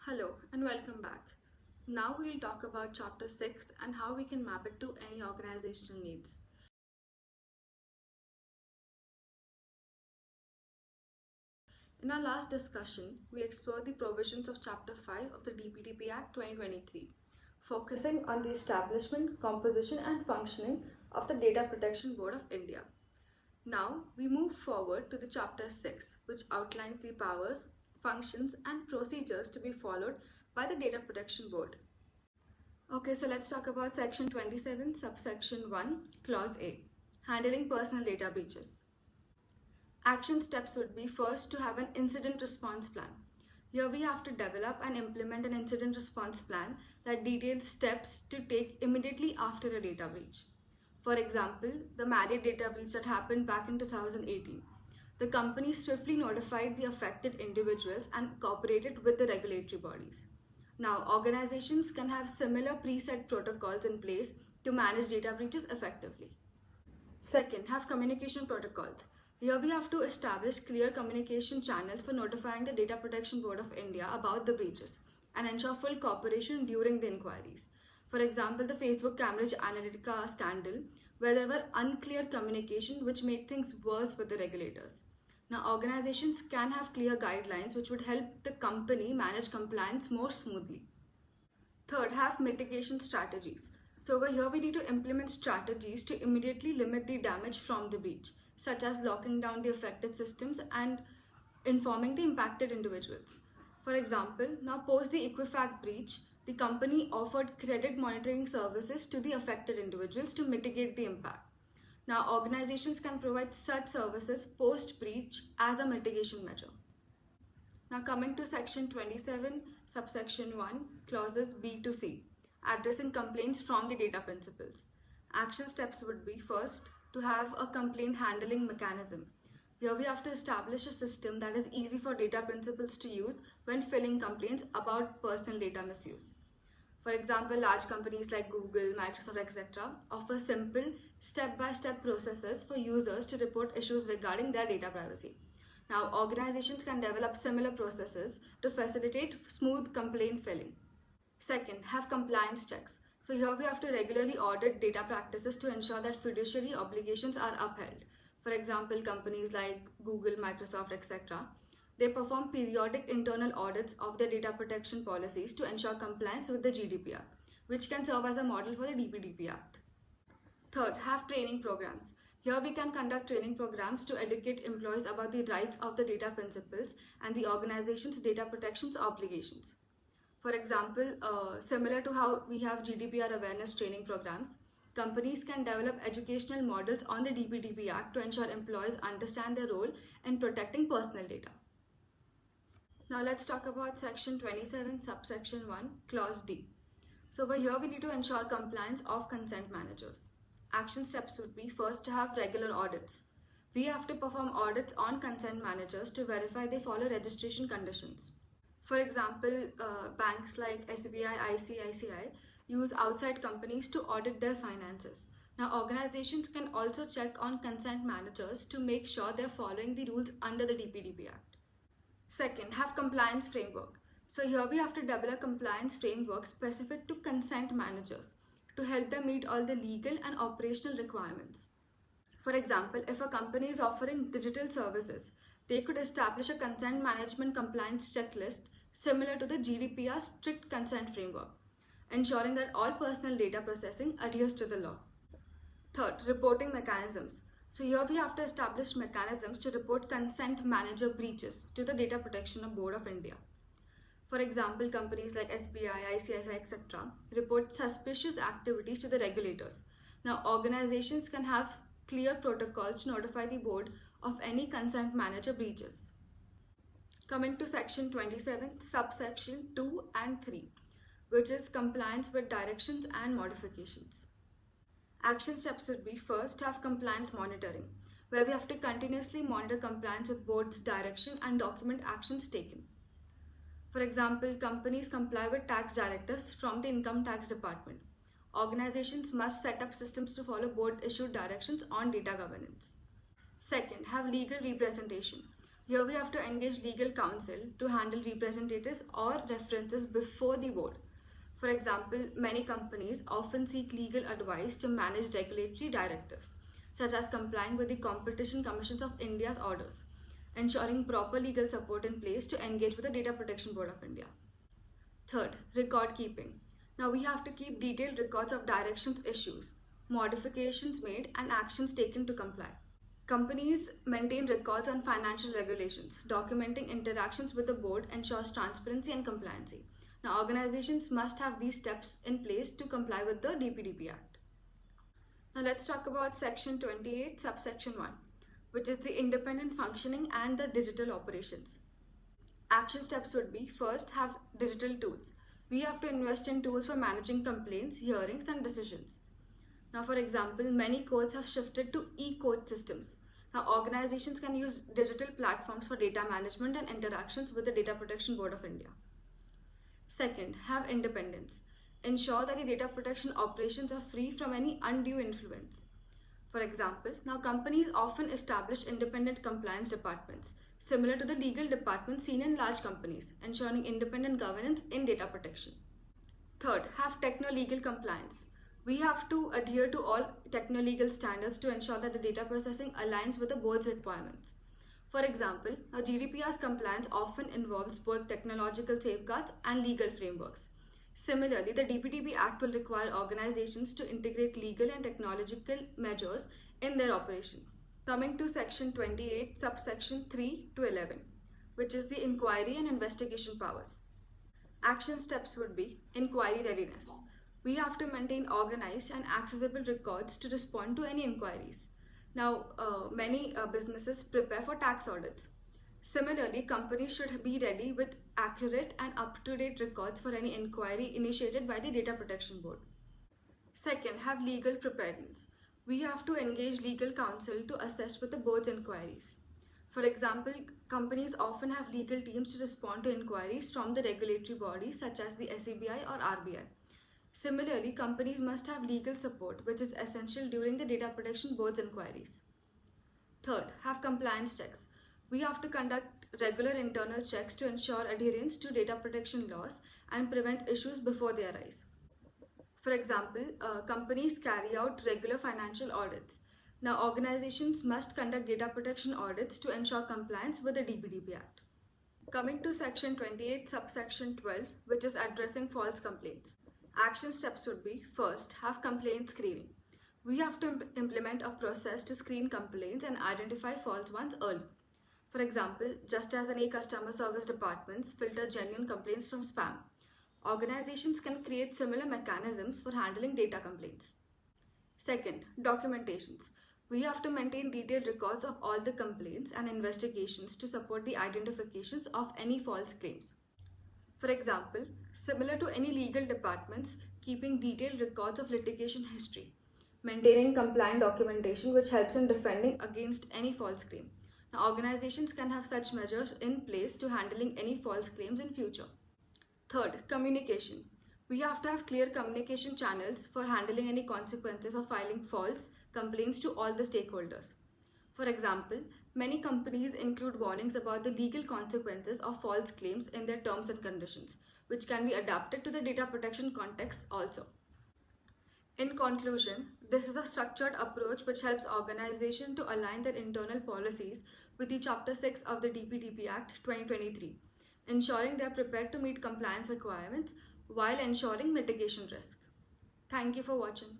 Hello and welcome back. Now we'll talk about chapter 6 and how we can map it to any organizational needs. In our last discussion, we explored the provisions of chapter 5 of the DPDP Act 2023, focusing on the establishment, composition and functioning of the Data Protection Board of India. Now we move forward to the chapter 6, which outlines the powers, functions and procedures to be followed by the Data Protection Board. Okay, so let's talk about section 27, subsection 1, clause A, handling personal data breaches. Action steps would be first to have an incident response plan. Here we have to develop and implement an incident response plan that details steps to take immediately after a data breach. For example, the Marriott data breach that happened back in 2018. The company swiftly notified the affected individuals and cooperated with the regulatory bodies. Now, organizations can have similar preset protocols in place to manage data breaches effectively. Second, have communication protocols. Here we have to establish clear communication channels for notifying the Data Protection Board of India about the breaches and ensure full cooperation during the inquiries. For example, the Facebook Cambridge Analytica scandal, where there were unclear communication which made things worse with the regulators. Now, organizations can have clear guidelines which would help the company manage compliance more smoothly. Third, have mitigation strategies. So over here we need to implement strategies to immediately limit the damage from the breach, such as locking down the affected systems and informing the impacted individuals. For example, now post the Equifax breach, the company offered credit monitoring services to the affected individuals to mitigate the impact. Now, organizations can provide such services post-breach as a mitigation measure. Now coming to section 27, subsection 1, clauses B to C, addressing complaints from the data principals. Action steps would be first, to have a complaint handling mechanism. Here we have to establish a system that is easy for data principals to use when filing complaints about personal data misuse. For example, large companies like Google, Microsoft, etc. offer simple step-by-step processes for users to report issues regarding their data privacy. Now, organizations can develop similar processes to facilitate smooth complaint filing. Second, have compliance checks. So here we have to regularly audit data practices to ensure that fiduciary obligations are upheld. For example, companies like Google, Microsoft, etc. They perform periodic internal audits of their data protection policies to ensure compliance with the GDPR, which can serve as a model for the DPDP Act. Third, have training programs. Here we can conduct training programs to educate employees about the rights of the data principals and the organization's data protections obligations. For example, similar to how we have GDPR awareness training programs, companies can develop educational models on the DPDP Act to ensure employees understand their role in protecting personal data. Now let's talk about section 27, subsection 1, clause D. So over here we need to ensure compliance of consent managers. Action steps would be first to have regular audits. We have to perform audits on consent managers to verify they follow registration conditions. For example, banks like SBI, ICICI use outside companies to audit their finances. Now, organizations can also check on consent managers to make sure they're following the rules under the DPDP Act. Second, have compliance framework. So here we have to develop a compliance framework specific to consent managers to help them meet all the legal and operational requirements. For example, if a company is offering digital services, they could establish a consent management compliance checklist similar to the GDPR strict consent framework, ensuring that all personal data processing adheres to the law. Third, reporting mechanisms. So here we have to establish mechanisms to report consent manager breaches to the Data Protection Board of India. For example, companies like SBI, ICICI, etc. report suspicious activities to the regulators. Now, organizations can have clear protocols to notify the board of any consent manager breaches. Coming to section 27, subsection 2 and 3, which is compliance with directions and modifications. Action steps would be first, have compliance monitoring, where we have to continuously monitor compliance with board's direction and document actions taken. For example, companies comply with tax directives from the Income Tax Department. Organizations must set up systems to follow board-issued directions on data governance. Second, have legal representation. Here we have to engage legal counsel to handle representatives or references before the board. For example, many companies often seek legal advice to manage regulatory directives, such as complying with the Competition Commissions of India's orders, ensuring proper legal support in place to engage with the Data Protection Board of India. Third, record keeping. Now we have to keep detailed records of directions issues, modifications made, and actions taken to comply. Companies maintain records on financial regulations. Documenting interactions with the board ensures transparency and compliancy. Now, organizations must have these steps in place to comply with the DPDP Act. Now, let's talk about Section 28, subsection 1, which is the independent functioning and the digital operations. Action steps would be: first, have digital tools. We have to invest in tools for managing complaints, hearings, and decisions. Now, for example, many courts have shifted to e-court systems. Now, organizations can use digital platforms for data management and interactions with the Data Protection Board of India. Second, have independence. Ensure that the data protection operations are free from any undue influence. For example, now companies often establish independent compliance departments, similar to the legal departments seen in large companies, ensuring independent governance in data protection. Third, have techno-legal compliance. We have to adhere to all techno-legal standards to ensure that the data processing aligns with the board's requirements. For example, GDPR's compliance often involves both technological safeguards and legal frameworks. Similarly, the DPDP Act will require organizations to integrate legal and technological measures in their operation. Coming to Section 28, subsection 3 to 11, which is the inquiry and investigation powers. Action steps would be: inquiry readiness. We have to maintain organized and accessible records to respond to any inquiries. Now, many businesses prepare for tax audits. Similarly, companies should be ready with accurate and up-to-date records for any inquiry initiated by the Data Protection Board. Second, have legal preparedness. We have to engage legal counsel to assist with the board's inquiries. For example, companies often have legal teams to respond to inquiries from the regulatory bodies such as the SEBI or RBI. Similarly, companies must have legal support, which is essential during the Data Protection Board's inquiries. Third, have compliance checks. We have to conduct regular internal checks to ensure adherence to data protection laws and prevent issues before they arise. For example, companies carry out regular financial audits. Now, organizations must conduct data protection audits to ensure compliance with the DPDP Act. Coming to Section 28, subsection 12, which is addressing false complaints. Action steps would be: first, have complaint screening. We have to implement a process to screen complaints and identify false ones early. For example, just as any customer service departments filter genuine complaints from spam, organizations can create similar mechanisms for handling data complaints. Second, documentations. We have to maintain detailed records of all the complaints and investigations to support the identifications of any false claims. For example, similar to any legal departments, keeping detailed records of litigation history, maintaining compliant documentation which helps in defending against any false claim. Now, organizations can have such measures in place to handling any false claims in future. Third, communication. We have to have clear communication channels for handling any consequences of filing false complaints to all the stakeholders. For example, many companies include warnings about the legal consequences of false claims in their terms and conditions, which can be adapted to the data protection context also. In conclusion, this is a structured approach which helps organizations to align their internal policies with the Chapter 6 of the DPDP Act 2023, ensuring they are prepared to meet compliance requirements while ensuring mitigation risk. Thank you for watching.